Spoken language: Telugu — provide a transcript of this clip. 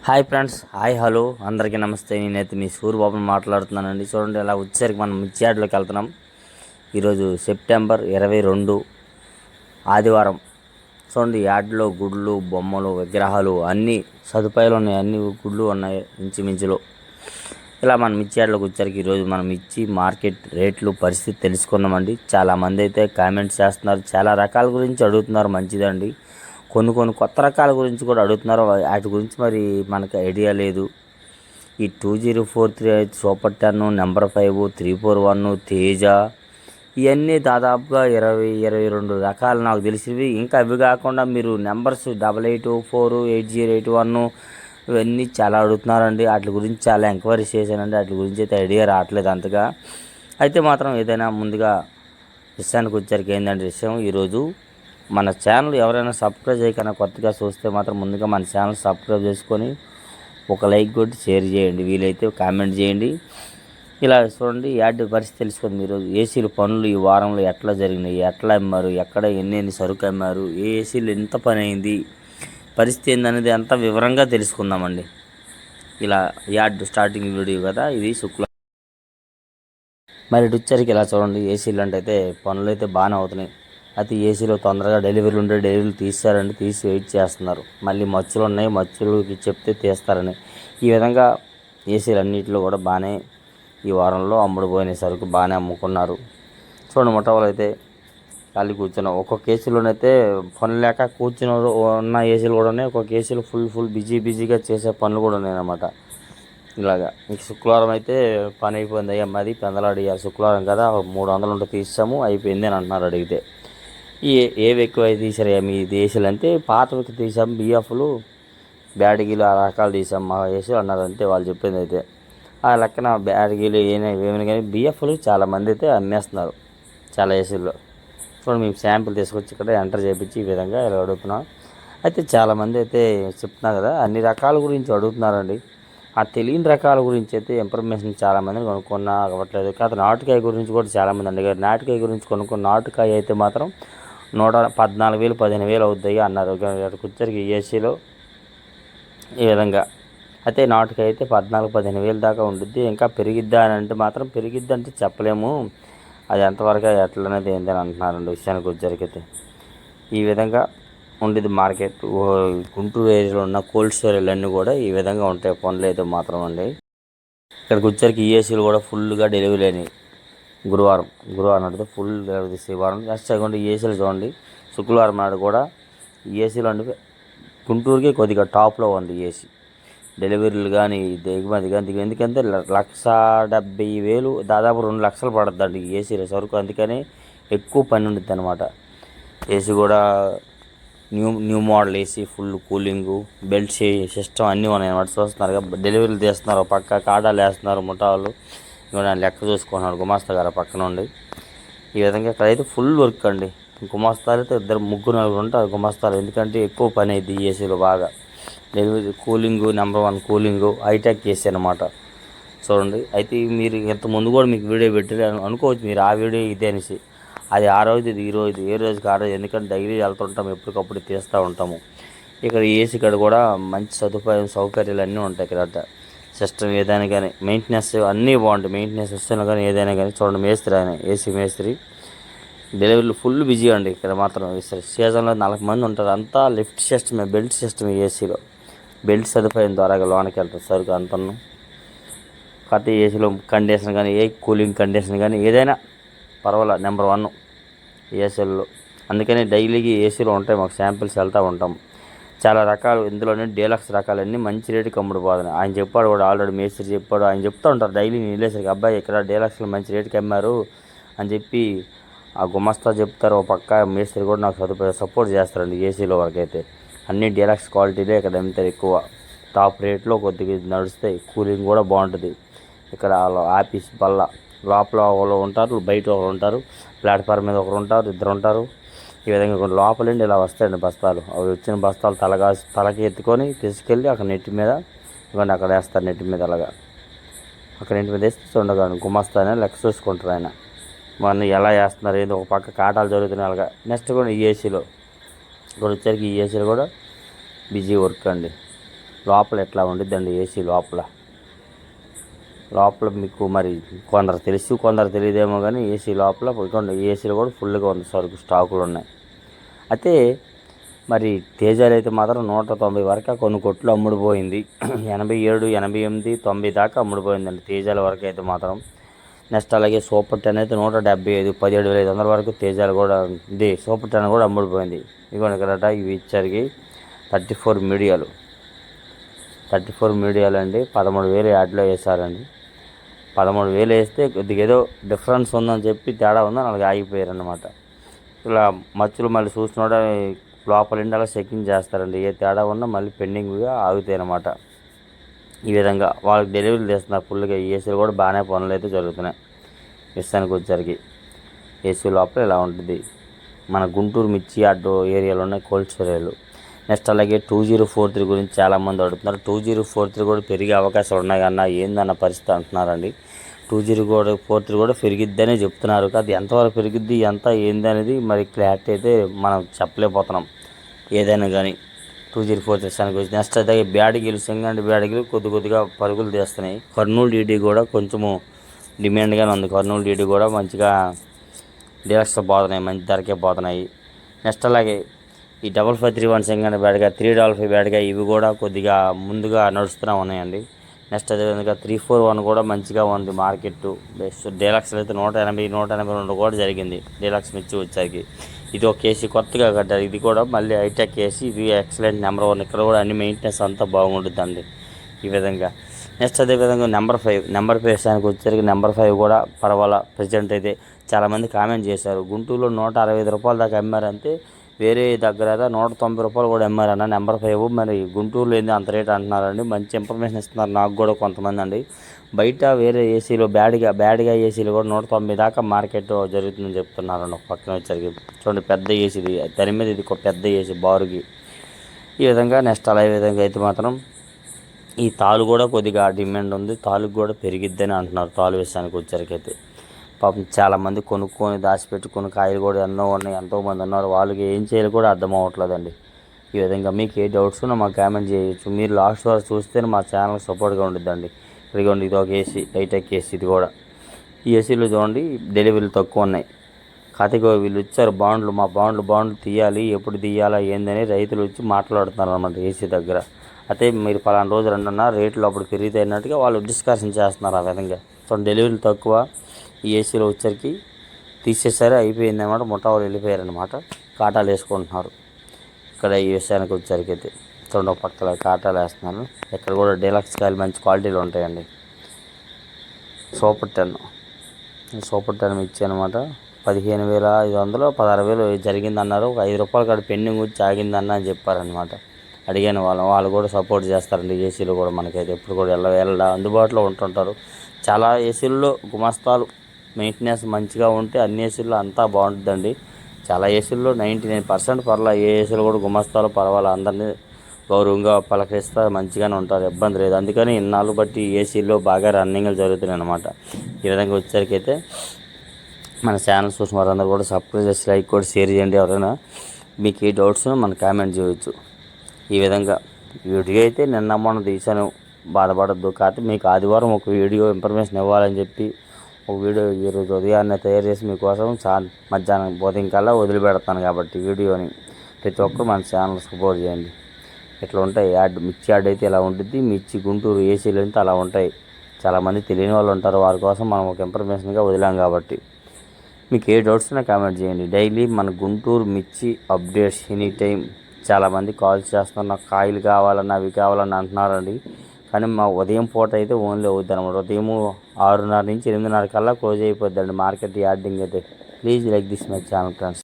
హాయ్ ఫ్రెండ్స్, హాయ్ హలో అందరికీ నమస్తే. నేనైతే మీ సూర్యబాబుని మాట్లాడుతున్నానండి. చూడండి, ఇలా వచ్చేసరికి మనం మిర్చి యార్డ్లోకి వెళ్తున్నాం. ఈరోజు సెప్టెంబర్ 22 ఆదివారం. చూడండి, యార్డ్లో గుడ్లు, బొమ్మలు, విగ్రహాలు అన్నీ సదుపాయాలు ఉన్నాయి. అన్ని గుడ్లు ఉన్నాయి ఇంచుమించులో. ఇలా మనం మిర్చి యార్డ్లోకి వచ్చేసరికి ఈరోజు మనం మిర్చి మార్కెట్ రేట్లు పరిస్థితి తెలుసుకున్నామండి. చాలామంది అయితే కామెంట్స్ చేస్తున్నారు, చాలా రకాల గురించి అడుగుతున్నారు. మంచిదండి. కొన్ని కొత్త రకాల గురించి కూడా అడుగుతున్నారు. వాటి గురించి మరి మనకు ఐడియా లేదు. ఈ 2043 సూపర్ 10, నెంబర్ 5, 341, తేజ, ఇవన్నీ దాదాపుగా 22 రకాలు నాకు తెలిసినవి. ఇంకా అవి కాకుండా మీరు నెంబర్స్ 8824, 8081 ఇవన్నీ చాలా అడుగుతున్నారండి. వాటి గురించి చాలా ఎంక్వైరీ చేశానండి. వాటి గురించి అయితే ఐడియా రావట్లేదు అంతగా. అయితే మాత్రం ఏదైనా ముందుగా విషయానికి వచ్చరికి ఏంటంటే విషయం, ఈరోజు మన ఛానల్ ఎవరైనా సబ్స్క్రైబ్ చేయకన్నా కొత్తగా చూస్తే మాత్రం ముందుగా మన ఛానల్ సబ్స్క్రైబ్ చేసుకొని ఒక లైక్ కొట్టి షేర్ చేయండి, వీలైతే కామెంట్ చేయండి. ఇలా చూడండి, యాడ్ పరిస్థితి తెలుసుకొని మీరు ఏసీలు పనులు ఈ వారంలో ఎట్లా జరిగినాయి, ఎట్లా అమ్మారు, ఎక్కడ ఎన్ని సరుకు అమ్మారు, ఏ ఏసీలు ఎంత పని అయింది, పరిస్థితి ఏందనేది అంతా వివరంగా తెలుసుకుందామండి. ఇలా యాడ్ స్టార్టింగ్ వీడియో కదా ఇది, శుక్ల మరి వచ్చరికి ఇలా చూడండి. ఏసీలు అంటే అయితే పనులు అయితే బాగానే అవుతున్నాయి. అయితే ఏసీలో తొందరగా డెలివరీలు ఉంటే డెలివరీలు తీస్తారండి, తీసి వెయిట్ చేస్తున్నారు. మళ్ళీ మచ్చులు ఉన్నాయి, మచ్చులకి చెప్తే తీస్తారని ఈ విధంగా ఏసీలు అన్నింటిలో కూడా బాగానే ఈ వారంలో అమ్ముడుపోయిన సరుకు బాగానే అమ్ముకున్నారు. చూడండి, ముఠాలు అయితే ఖాళీ కూర్చున్నాం. ఒక్కొక్క ఏసీలోనైతే పనులు లేక కూర్చుని ఉన్న ఏసీలు కూడా ఉన్నాయి. ఒక్కొక్క ఏసీలో ఫుల్ బిజీగా చేసే పనులు కూడా ఉన్నాయి అన్నమాట. ఇలాగా ఇంక శుక్రవారం అయితే పని అయిపోయింది. అయ్యా మాది పెందలాడి శుక్రవారం కదా, 300 ఉంటే తీసాము, అయిపోయింది అని అంటున్నారు అడిగితే. ఏవి ఎక్కువ తీసారు మీ ఏసీలు అంటే పాతవి తీసాము, బిఎఫ్లు, బ్యాటరీలు ఆ రకాలు తీసాం మా ఏసీలు అన్నారు. అంతే వాళ్ళు చెప్పింది అయితే. ఆ లెక్కన బ్యాటరీలు ఏమైనా కానీ బిఎఫ్లు చాలామంది అయితే అమ్మేస్తున్నారు చాలా ఏసీల్లో. చూడండి, మేము శాంపుల్ తీసుకొచ్చి ఇక్కడ ఎంటర్ చేయించి ఈ విధంగా ఇలా అడుగుతున్నాం. అయితే చాలామంది అయితే చెప్తున్నారు కదా, అన్ని రకాల గురించి అడుగుతున్నారండి. ఆ తెలియని రకాల గురించి అయితే ఇన్ఫర్మేషన్ చాలామంది కొనుక్కున్నా అవ్వట్లేదు. కాదు, నాటుకాయ గురించి కూడా చాలామంది అడిగారు. నాటుకాయ గురించి కొనుక్కున్న నాటుకాయ అయితే మాత్రం 14,000 15,000 అవుతాయి అన్నారు. వచ్చరికి ఏసీలో ఈ విధంగా. అయితే నాటుకాయ అయితే 14,000-15,000 దాకా ఉంటుంది. ఇంకా పెరిగిద్దా అని అంటే మాత్రం పెరిగిద్ది అంటే చెప్పలేము. అది ఎంతవరకు ఎట్లనేది ఏందని అంటున్నారండి విషయానికి వచ్చరికైతే. ఈ విధంగా ఉండేది మార్కెట్. గుంటూరు ఏరియాలో ఉన్న కోల్డ్ స్టోరేజ్లు అన్నీ కూడా ఈ విధంగా ఉంటాయి. పనులు అయితే మాత్రం అండి. ఇక్కడికి వచ్చరికి ఏసీలు కూడా ఫుల్గా డెలివరీ అయినాయి. గురువారం నాడు ఫుల్ వారం నెక్స్ట్ అయ్యండి. ఏసీలు చూడండి, శుక్రవారం నాడు కూడా ఏసీలో అంటే గుంటూరుకి కొద్దిగా టాప్లో ఉంది ఏసీ డెలివరీలు కానీ దిగుమతి కానీ. ఎందుకంటే 1,70,000 దాదాపు 2 లక్షలు పడుతుందండి ఏసీలో సరుకు. అందుకని ఎక్కువ పని ఉంటుంది అనమాట. ఏసీ కూడా new model AC, full cooling, belt system అన్నీ ఉన్నాయి అనమాట. చూస్తున్నారు కదా, డెలివరీలు తీస్తున్నారు, పక్క కాటాలు వేస్తున్నారు ముఠాలు. ఇంకా లెక్క చూసుకుంటున్నాడు గుమాస్తా గారు పక్కన ఉండి. ఈ విధంగా ఇక్కడైతే ఫుల్ వర్క్ అండి. గుమాస్తాలు అయితే 3-4 ఉంటారు గుమాస్తాలు. ఎందుకంటే ఎక్కువ పని అయింది ఏసీలో బాగా. Delivery cooling, number 1 cooling, hitech AC అనమాట. చూడండి, అయితే మీరు ఇంత ముందు కూడా మీకు వీడియో పెట్టి అనుకోవచ్చు మీరు ఆ వీడియో ఇదే అనేసి. అది ఆ రోజు, ఇది ఈ రోజు, ఏ రోజుకి ఆ రోజు. ఎందుకంటే డైలీ వెళ్తుంటాము, ఎప్పటికప్పుడు తీస్తూ ఉంటాము. ఇక్కడ ఏసీ కాడ కూడా మంచి సౌకర్యాలు అన్నీ ఉంటాయి ఇక్కడ. సిస్టమ్ ఏదైనా కానీ మెయింటెనెన్స్ అన్నీ బాగుంటాయి. మెయింటెనెన్స్ సిస్టంలో కానీ ఏదైనా కానీ. చూడండి, మేస్త్రి ఆయన ఏసీ మేస్త్రి. డెలివరీలు ఫుల్ బిజీ అండి ఇక్కడ మాత్రం. సీజన్లో 40 మంది ఉంటారు. అంతా లిఫ్ట్ సిస్టమే, బెల్ట్ సిస్టమ్ ఏసీలో. బెల్ట్ సదుపాయం ద్వారా లోనికి వెళ్తారు సరుకు అంతను. కాకపోతే ఏసీలో కండిషన్ కానీ, ఏ కూలింగ్ కండిషన్ కానీ ఏదైనా పర్వాలేదు, నెంబర్ 1 ఏసీల్లో. అందుకని డైలీకి ఏసీలో ఉంటాయి, మాకు శాంపిల్స్ వెళ్తూ ఉంటాం. చాలా రకాలు ఇందులోనే డీలక్స్ రకాలన్నీ మంచి రేటుకి అమ్ముడుపోతున్నాయి. ఆయన చెప్పాడు కూడా, ఆల్రెడీ మేస్త్రి చెప్పాడు. ఆయన చెప్తూ ఉంటారు డైలీ నేను వెళ్ళేసరికి, అబ్బాయి ఇక్కడ డీలక్స్లో మంచి రేటుకి అమ్మారు అని చెప్పి ఆ గుమస్తా చెప్తారు. ఒక పక్క మేస్త్రి కూడా నాకు సపోర్ట్ చేస్తారండి ఏసీలో వరకు అయితే. అన్ని డీలక్స్ క్వాలిటీలే ఇక్కడ అమ్ముతారు ఎక్కువ. టాప్ రేట్లో కొద్దిగా నడుస్తాయి. కూలింగ్ కూడా బాగుంటుంది. ఇక్కడ ఆఫీస్ బల్ల లోపల ఒకరు ఉంటారు, బయట ఒకరు ఉంటారు, ప్లాట్ఫామ్ మీద ఒకరు ఉంటారు, 2 ఉంటారు. ఈ విధంగా లోపలండి ఇలా వస్తాయండి బస్తాలు. అవి వచ్చిన బస్తాలు తలకి ఎత్తుకొని తీసుకెళ్ళి అక్కడ నెట్టి మీద ఇవ్వండి, అక్కడ వేస్తారు నెట్టి మీద. అలాగా అక్కడ నెట్టి మీద వేస్తే చూడగాను గుమస్తానే లెక్క చూసుకుంటారు ఆయన. మన ఎలా వేస్తున్నారు ఏదో. ఒక పక్క కాటాలు జరుగుతున్నాయి అలాగా. నెక్స్ట్ కూడా ఈ ఏసీలో ఇక్కడ వచ్చరికి ఈ ఏసీలో కూడా బిజీ వర్క్ అండి. లోపల ఎట్లా ఉండిద్దండి ఏసీ లోపల మీకు మరి కొందరు తెలుసు కొందరు తెలియదేమో కానీ ఏసీ లోపల ఏసీలో కూడా ఫుల్గా ఉంది సరుకు స్టాకులు ఉన్నాయి. అయితే మరి తేజాలు అయితే మాత్రం 190 వరకు కొన్ని కొట్లు అమ్ముడుపోయింది. 87, 88, 90 దాకా అమ్ముడుపోయిందండి తేజాల వరకు అయితే మాత్రం. నెక్స్ట్ అలాగే సూపర్ 10 అయితే 175, 17,500 వరకు తేజాలు కూడా ఇది సూపర్ 10 కూడా అమ్ముడుపోయింది. ఇదిగోండి ఇక్కడ ఇవి ఇచ్చారికి 34 మీడియాలు 34 మీడియాలు అండి. 13,000 యాడ్లో వేశారండి. 13,000 వేస్తే కొద్దిగా ఏదో డిఫరెన్స్ ఉందని చెప్పి తేడా ఉందని అలాగే ఆగిపోయారు అన్నమాట. ఇలా మచ్చులు మళ్ళీ చూసినోడ లోపల అలా చెకింగ్ చేస్తారండి. ఏ తేడా ఉన్నా మళ్ళీ పెండింగ్గా ఆగుతాయి అన్నమాట. ఈ విధంగా వాళ్ళకి డెలివరీలు చేస్తున్నారు ఫుల్గా. ఏసీలు కూడా బాగానే పనులు అయితే జరుగుతున్నాయి. విషయానికి వచ్చరికి ఏసీ లోపల ఇలా ఉంటుంది. మన గుంటూరు మిర్చి అడ్డు ఏరియాలో ఉన్న కోల్డ్ స్టోరేజ్లు. నెక్స్ట్ అలాగే 2043 గురించి చాలామంది అడుగుతున్నారు. 2043 కూడా పెరిగే అవకాశాలు ఉన్నాయి అన్న ఏందన్న పరిస్థితి అంటున్నారండి. 2043 కూడా పెరిగిద్దనే చెప్తున్నారు. అది ఎంతవరకు పెరిగిద్ది ఎంత ఏంది అనేది మరి క్లారిటీ అయితే మనం చెప్పలేకపోతున్నాం. ఏదైనా కానీ 2043 విషయానికి వచ్చి నెక్స్ట్ అయితే బ్యాడగిలు సింగండి బ్యాడగిలు కొద్దిగా పరుగులు తీస్తున్నాయి. కర్నూలు డీడీ కూడా కొంచెము డిమాండ్గానే ఉంది. కర్నూలు డీడీ కూడా మంచిగా డీలక్స్తో పోతున్నాయి, మంచి ధరకే పోతున్నాయి. నెక్స్ట్ అలాగే ఈ 5531 సింగండి బ్యాడ్గా 355 బ్యాడ్గా ఇవి కూడా కొద్దిగా ముందుగా నడుస్తూనే ఉన్నాయండి. నెక్స్ట్ అదేవిధంగా 341 కూడా మంచిగా ఉంది మార్కెట్. బెస్ట్ డీలక్స్లో అయితే 180, 182 కూడా జరిగింది డీలక్స్ మిర్చి వచ్చారికి. ఇది ఒక కేసీ కొత్తగా కట్టారు. ఇది కూడా మళ్ళీ హైటెక్ కేసీ. ఇది ఎక్సలెంట్ నెంబర్ 1. ఇక్కడ కూడా అన్ని మెయింటెనెన్స్ అంతా బాగుంటుందండి ఈ విధంగా. నెక్స్ట్ అదేవిధంగా నెంబర్ 5 విషయానికి వచ్చేసరికి నెంబర్ 5 కూడా పర్వాలా. ప్రజెంట్ అయితే చాలామంది కామెంట్ చేశారు గుంటూరులో 165 రూపాయల దాకా అమ్మారంటే వేరే దగ్గర 190 రూపాయలు కూడా అమ్మారన్న నెంబర్ 5. మరి గుంటూరులో ఏంది అంత రేట్ అంటున్నారండి. మంచి ఇన్ఫర్మేషన్ ఇస్తున్నారు నాకు కూడా కొంతమంది అండి. బయట వేరే ఏసీలో బ్యాడ్గా ఏసీలు కూడా 190 దాకా మార్కెట్ జరుగుతుందని చెప్తున్నారండి. ఒక పక్కన వచ్చరికి చూడండి పెద్ద ఏసీది దాని మీద ఇది ఒక పెద్ద ఏసీ బారుకి ఈ విధంగా. నెక్స్ట్ అలా విధంగా అయితే మాత్రం ఈ తాలు కూడా కొద్దిగా డిమాండ్ ఉంది. తాలుకు కూడా పెరిగిద్దని అంటున్నారు. తాలు విషయానికి వచ్చరికి అయితే పాపం చాలామంది కొనుక్కొని దాచిపెట్టుకుని కాయలు కూడా ఎన్నో ఉన్నాయి, ఎంతోమంది ఉన్నారు. వాళ్ళకి ఏం చేయాలి కూడా అర్థం అవ్వట్లేదండి. ఈ విధంగా మీకు ఏ డౌట్స్ ఉన్నా మాకు కామెంట్ చేయొచ్చు. మీరు లాస్ట్ వరకు చూస్తేనే మా ఛానల్ సపోర్ట్గా ఉండిద్దండి. ఇదిగోండి ఇది ఒక ఏసీ, హైటెక్ ఏసీ. ఇది కూడా ఈ ఏసీలో చూడండి డెలివరీలు తక్కువ ఉన్నాయి. కాకపోతే వీళ్ళు ఇచ్చారు బాండ్లు, మా బాండ్లు తీయాలి, ఎప్పుడు తీయాలా ఏందని రైతులు వచ్చి మాట్లాడుతున్నారు అన్నమాట ఏసీ దగ్గర. అయితే మీరు పలానా రోజు రెండున్న రేట్లు అప్పుడు పెరిగితే అన్నట్టుగా వాళ్ళు డిస్కషన్ చేస్తున్నారు. ఆ విధంగా చూడండి డెలివరీలు తక్కువ. ఈ ఏసీలో వచ్చరికి తీసేసారు, అయిపోయింది అన్నమాట. ముఠా వాళ్ళు వెళ్ళిపోయారనమాట. కాటాలు వేసుకుంటున్నారు. ఇక్కడ ఈ విషయానికి వచ్చరికి అయితే చూడండి ఒక పక్కల కాటాలు వేస్తున్నారు. ఇక్కడ కూడా డీలక్స్ కాయలు మంచి క్వాలిటీలు ఉంటాయండి. సూపర్ 10 ఇచ్చి అనమాట 15,500, 16,000 జరిగిందన్నారు. ఒక 5 రూపాయలు కాడ పెండింగ్ వచ్చి ఆగిందన్న అని చెప్పారనమాట. అడిగాను వాళ్ళు కూడా సపోర్ట్ చేస్తారండి. ఏసీలో కూడా మనకైతే ఎప్పుడు కూడా వెళ్ళ అందుబాటులో ఉంటుంటారు. చాలా ఏసీల్లో గుమస్తాలు మెయింటెనెన్స్ మంచిగా ఉంటే అన్ని ఏసీల్లో అంతా బాగుంటుందండి. చాలా ఏసీల్లో 99% పర్లా. ఏ ఏసీలో కూడా గుమస్తాలు పర్వాలేదు, అందరినీ గౌరవంగా పలకరిస్తా మంచిగానే ఉంటారు, ఇబ్బంది లేదు. అందుకని ఇన్నాళ్ళు బట్టి ఏసీల్లో బాగా రన్నింగ్లు జరుగుతున్నాయి అన్నమాట. ఈ విధంగా వచ్చేసరికి అయితే మన ఛానల్ చూసిన వారందరూ కూడా సబ్స్క్రైబ్ చేసి లైక్ కూడా షేర్ చేయండి. ఎవరైనా మీకు ఏ డౌట్స్ మన కామెంట్ చేయవచ్చు. ఈ విధంగా వీడియో అయితే నిన్న మొన్న తీశాను, బాధపడద్దు. కాకపోతే మీకు ఆదివారం ఒక వీడియో ఇన్ఫర్మేషన్ ఇవ్వాలని చెప్పి ఒక వీడియో ఈరోజు ఉదయాన్నే తయారు చేసి మీకోసం మధ్యాహ్నం ఉదయం వదిలిపెడతాను. కాబట్టి వీడియోని ప్రతి ఒక్కరు మన ఛానల్ సపోర్ట్ చేయండి. ఇట్లా ఉంటాయి మిర్చి యాడ్ అయితే ఇలా ఉంటుంది. మిర్చి గుంటూరు ఏసీలు అయితే అలా ఉంటాయి. చాలామంది తెలియని వాళ్ళు ఉంటారు, వారి కోసం మనం ఒక ఇన్ఫర్మేషన్గా వదిలాం. కాబట్టి మీకు ఏ డౌట్స్ ఉన్నా కామెంట్ చేయండి. డైలీ మన గుంటూరు మిర్చి అప్డేట్స్ ఎనీ టైం. చాలామంది కాల్ చేస్తున్నారు, నాకు కాయలు కావాలన్నా అవి కావాలని అంటున్నారండి. కానీ మా ఉదయం పూట అయితే ఓన్లీ అవుద్ది అనమాట. ఉదయం 6:30 నుంచి 8:30 కల్లా క్లోజ్ అయిపోద్దండి మార్కెట్ యార్డింగ్ అయితే. Please like this my channel friends.